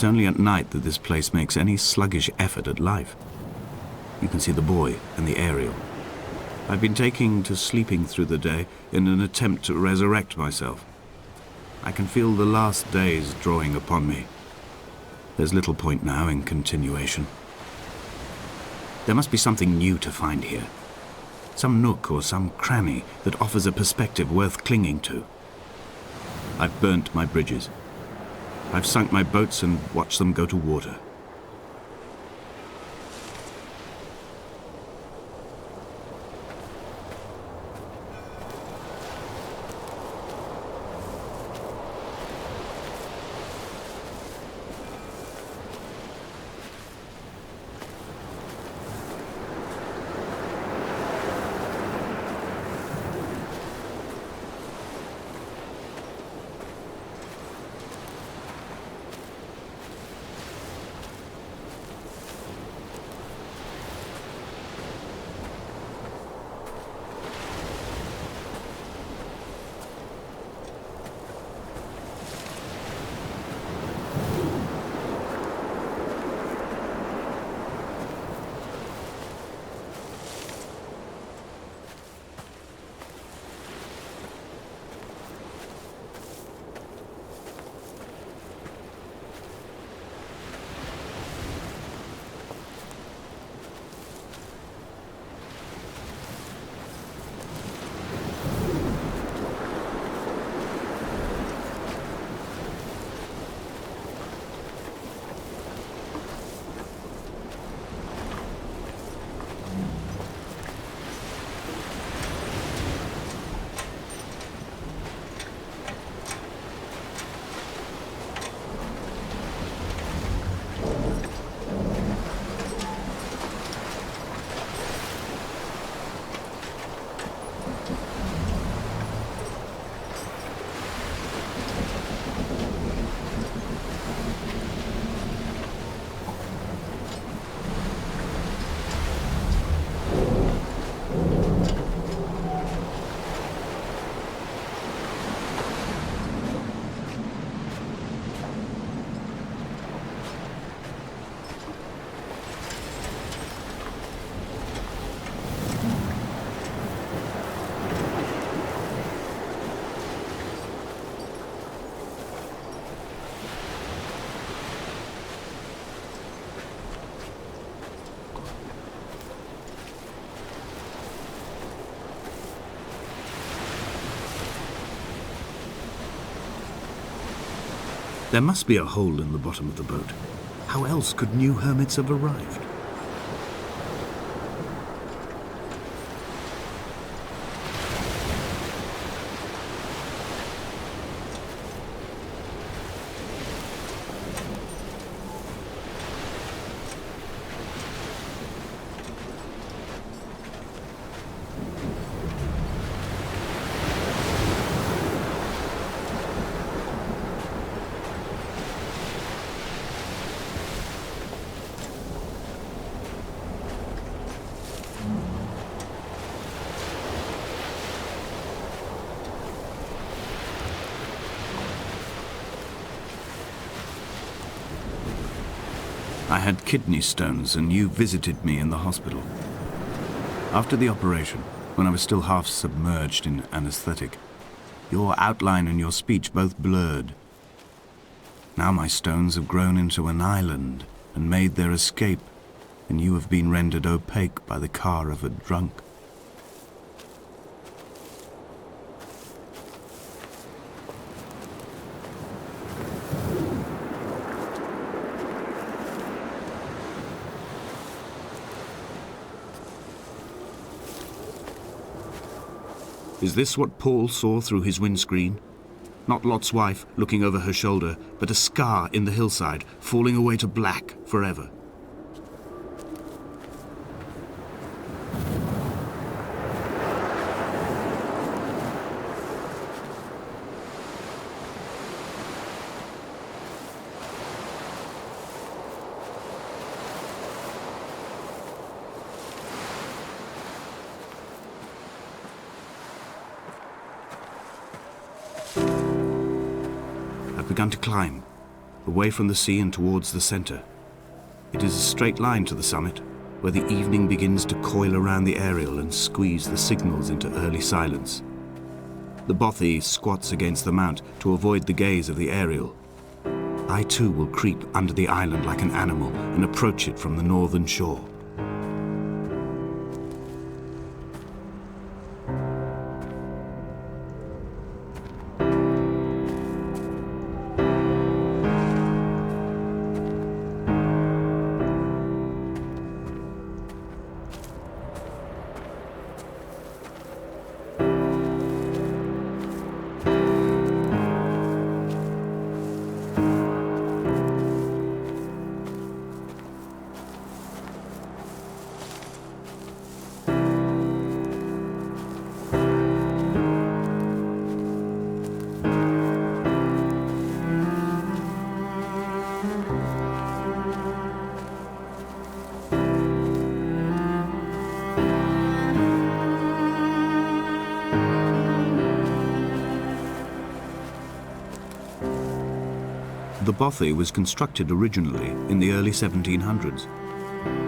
It's only at night that this place makes any sluggish effort at life. You can see the buoy and the aerial. I've been taking to sleeping through the day in an attempt to resurrect myself. I can feel the last days drawing upon me. There's little point now in continuation. There must be something new to find here. Some nook or some cranny that offers a perspective worth clinging to. I've burnt my bridges. I've sunk my boats and watched them go to water. There must be a hole in the bottom of the boat. How else could new hermits have arrived? I had kidney stones and you visited me in the hospital. After the operation, when I was still half submerged in anesthetic, your outline and your speech both blurred. Now my stones have grown into an island and made their escape, and you have been rendered opaque by the car of a drunk. Is this what Paul saw through his windscreen? Not Lot's wife looking over her shoulder, but a scar in the hillside, falling away to black forever. I've begun to climb, away from the sea and towards the center. It is a straight line to the summit, where the evening begins to coil around the aerial and squeeze the signals into early silence. The bothy squats against the mount to avoid the gaze of the aerial. I too will creep under the island like an animal and approach it from the northern shore. The bothy was constructed originally in the early 1700s.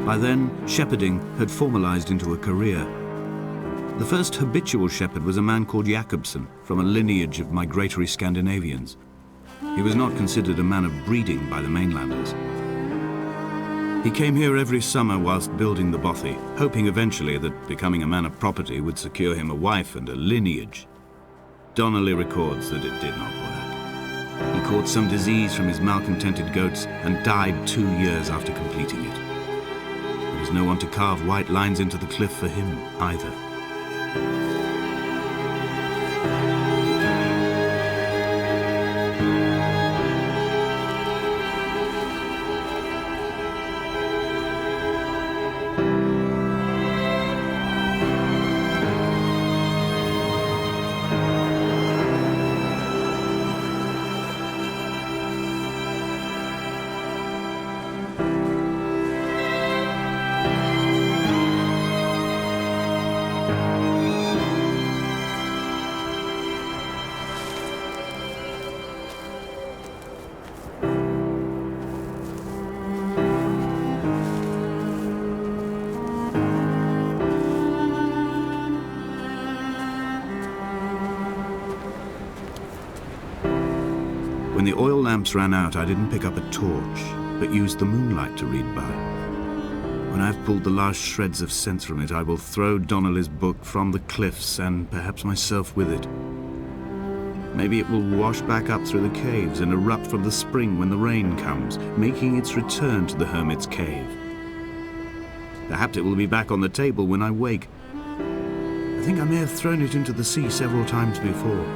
By then, shepherding had formalized into a career. The first habitual shepherd was a man called Jakobsen, from a lineage of migratory Scandinavians. He was not considered a man of breeding by the mainlanders. He came here every summer whilst building the bothy, hoping eventually that becoming a man of property would secure him a wife and a lineage. Donnelly records that it did not work. He caught some disease from his malcontented goats and died 2 years after completing it. There was no one to carve white lines into the cliff for him either. When the oil lamps ran out, I didn't pick up a torch, but used the moonlight to read by. When I've pulled the last shreds of sense from it, I will throw Donnelly's book from the cliffs and perhaps myself with it. Maybe it will wash back up through the caves and erupt from the spring when the rain comes, making its return to the hermit's cave. Perhaps it will be back on the table when I wake. I think I may have thrown it into the sea several times before.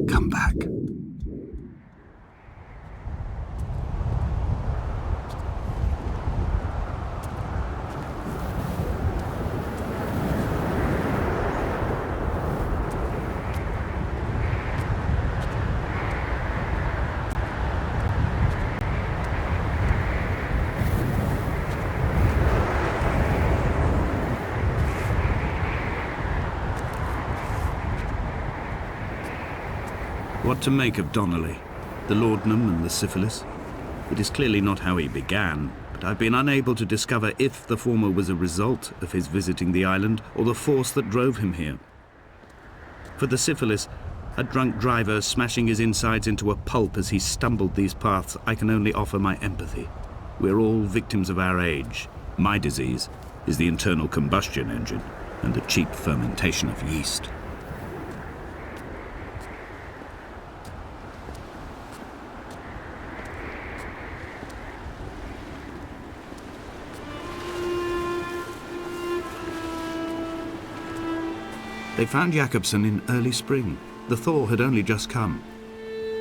Come back. What to make of Donnelly, the laudanum and the syphilis? It is clearly not how he began, but I've been unable to discover if the former was a result of his visiting the island or the force that drove him here. For the syphilis, a drunk driver smashing his insides into a pulp as he stumbled these paths, I can only offer my empathy. We're all victims of our age. My disease is the internal combustion engine and the cheap fermentation of yeast. They found Jakobsen in early spring. The thaw had only just come.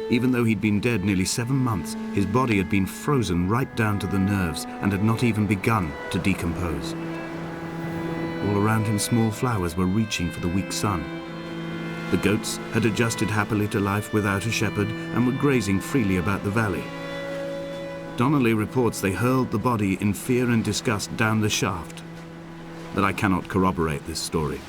Even though he'd been dead nearly 7 months, his body had been frozen right down to the nerves and had not even begun to decompose. All around him, small flowers were reaching for the weak sun. The goats had adjusted happily to life without a shepherd and were grazing freely about the valley. Donnelly reports they hurled the body in fear and disgust down the shaft, but I cannot corroborate this story.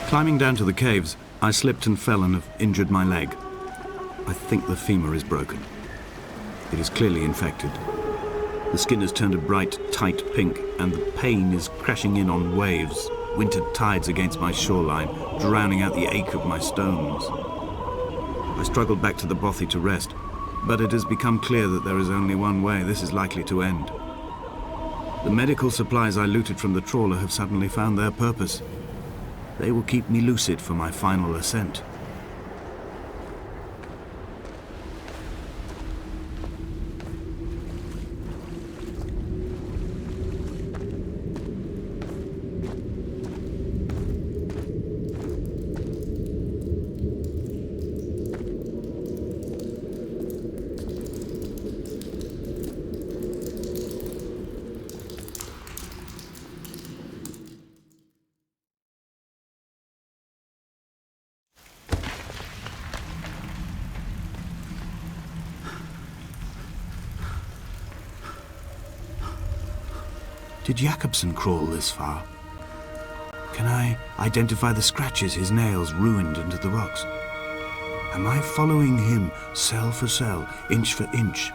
Climbing down to the caves, I slipped and fell and have injured my leg. I think the femur is broken. It is clearly infected. The skin has turned a bright, tight pink, and the pain is crashing in on waves, winter tides against my shoreline, drowning out the ache of my stones. I struggled back to the bothy to rest, but it has become clear that there is only one way this is likely to end. The medical supplies I looted from the trawler have suddenly found their purpose. They will keep me lucid for my final ascent. Did Jakobsen crawl this far? Can I identify the scratches his nails ruined into the rocks? Am I following him cell for cell, inch for inch?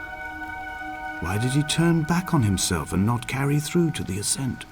Why did he turn back on himself and not carry through to the ascent?